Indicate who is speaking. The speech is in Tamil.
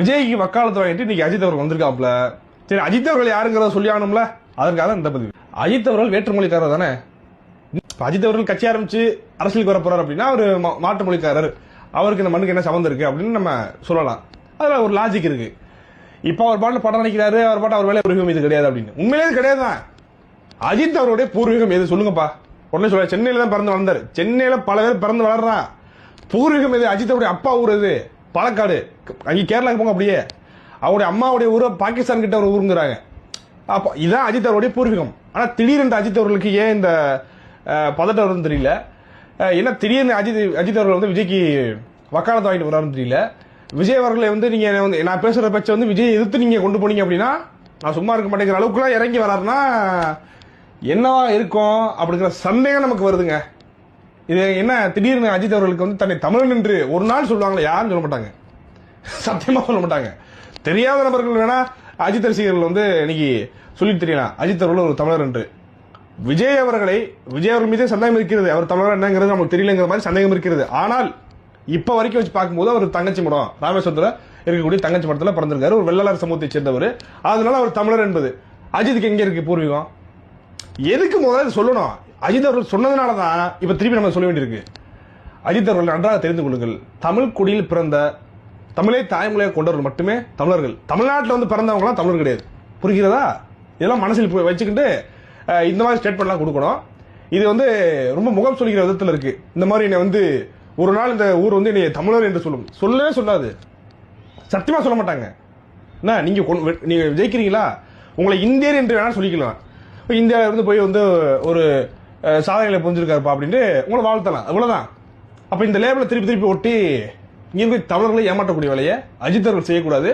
Speaker 1: விஜய்க்கு வக்காலத்து வாங்கிட்டு இன்னைக்கு அஜித் அவர்கள் வந்திருக்காப்ல. சரி, அஜித் அவர்கள் யாருங்கிறத சொல்லி ஆகணும்ல, அதற்காக இந்த பதிவு. அஜித் அவர்கள் வேற்றுமொழிக்காரர் தானே. அஜித் அவர்கள் கட்சி ஆரம்பிச்சு அரசியலுக்கு வர போறாரு அப்படின்னா அவர் மாற்று மொழிக்காரர், அவருக்கு இந்த மண்ணுக்கு என்ன சம்பந்தம் இருக்கு அப்படின்னு நம்ம சொல்லலாம். அதுல ஒரு லாஜிக் இருக்கு. இப்ப அவர் பாட்டில் படம் நினைக்கிறாரு, அவர் பாட்டு அவர் வேலை பூர்வீகம் இது கிடையாது அப்படின்னு. உண்மையிலே கிடையாது தான். அஜித் அவருடைய பூர்வீகம் எது சொல்லுங்கப்பா. உடனே சொல்ல, சென்னையில தான் பிறந்து வளர்ந்தாரு. சென்னையில பல பேர் பிறந்து வளர்றான். பூர்வீகம் எது? அஜித் அவருடைய அப்பா ஊர் எது? பாலக்காடு. அங்கே கேரளாக்கு போங்க, அப்படியே அவருடைய அம்மாவுடைய ஊரை பாகிஸ்தான் கிட்ட ஒரு ஊருங்கிறாங்க. அப்போ இதான் அஜித் அவருடைய பூர்வீகம். ஆனா திடீர்னு அஜித் அவர்களுக்கு ஏன் இந்த பதட்டம் வரும்னு தெரியல. ஏன்னா திடீர்னு அஜித் அவர்கள் வந்து விஜய்க்கு வக்காலத்து வாங்கிட்டு வராருன்னு தெரியல. விஜய் அவர்களை வந்து நீங்க வந்து நான் பேசுற பட்சம் வந்து விஜய் எதிர்த்து நீங்க கொண்டு போனீங்க அப்படின்னா நான் சும்மா இருக்க மாட்டேங்கிற அளவுக்குலாம் இறங்கி வராருன்னா என்னவா இருக்கும் அப்படிங்கிற சந்தேகம் நமக்கு வருதுங்க. இது என்ன திடீர்னு அஜித் அவர்களுக்கு வந்து தன்னை தமிழன் என்று ஒரு நாள் சொல்லுவாங்களா? யாரும் சொல்ல மாட்டாங்க, சத்தியமா சொல்ல மாட்டாங்க. தெரியாத நபர்கள் வேணா அஜித் ரசிகர்கள் வந்து இன்னைக்கு சொல்லிட்டு தெரியலாம் அஜித் அவர்கள் ஒரு தமிழர் என்று. விஜய் அவர்கள் மீதே சந்தேகம் இருக்கிறது. அவர் தமிழர் என்னங்கிறது நமக்கு தெரியலங்கிற மாதிரி சந்தேகம் இருக்கிறது. ஆனால் இப்ப வரைக்கும் வச்சு பார்க்கும்போது அவர் தங்கச்சி மடம் ராமேஸ்வரத்துல இருக்கக்கூடிய தங்கச்சி மடத்துல பிறந்திருக்காரு. ஒரு வெள்ளலார் சமூகத்தை சேர்ந்தவர். அதனால அவர் தமிழர் என்பது. அஜித்துக்கு எங்க இருக்கு பூர்வீகம்? எதுக்கு முதல்ல சொல்லணும்? அஜித் அவர்கள் சொன்னதுனாலதான் இப்ப திருப்பி நம்ம சொல்ல வேண்டியிருக்கு. அஜித் அவர்கள் நன்றாக தெரிந்து கொள்ளுங்கள், தமிழ் குடியில் பிறந்த தமிழை தாய்மொழியாக கொண்டவர்கள் மட்டுமே தமிழர்கள். தமிழ்நாட்டில் வந்து பிறந்தவங்களாம் தமிழர் கிடையாது. புரிகிறதா? இதெல்லாம் மனசில் வச்சுக்கிட்டு இந்த மாதிரி ஸ்டேட்மெண்ட்லாம் கொடுக்கணும். இது வந்து ரொம்ப முகம் சொல்கிற விதத்தில் இருக்கு. இந்த மாதிரி என்னை வந்து ஒரு நாள் இந்த ஊர் வந்து என்னை தமிழர் என்று சொல்லவே சொல்லாது. சத்தியமா சொல்ல மாட்டாங்க. என்ன நீங்க ஜெயிக்கிறீங்களா, உங்களை இந்தியர் என்று வேணா சொல்லிக்கலாம். இந்தியாவில இருந்து போய் வந்து ஒரு சாதனைகளை புரிஞ்சிருக்காருப்பா அப்படின்ட்டு உங்களை வாழ்த்தலாம், அவ்வளவுதான். அப்ப இந்த லேபிள திருப்பி ஒட்டி இங்க தமிழர்களை ஏமாற்றக்கூடிய வேலையை அஜித் அவர்கள் செய்யக்கூடாது.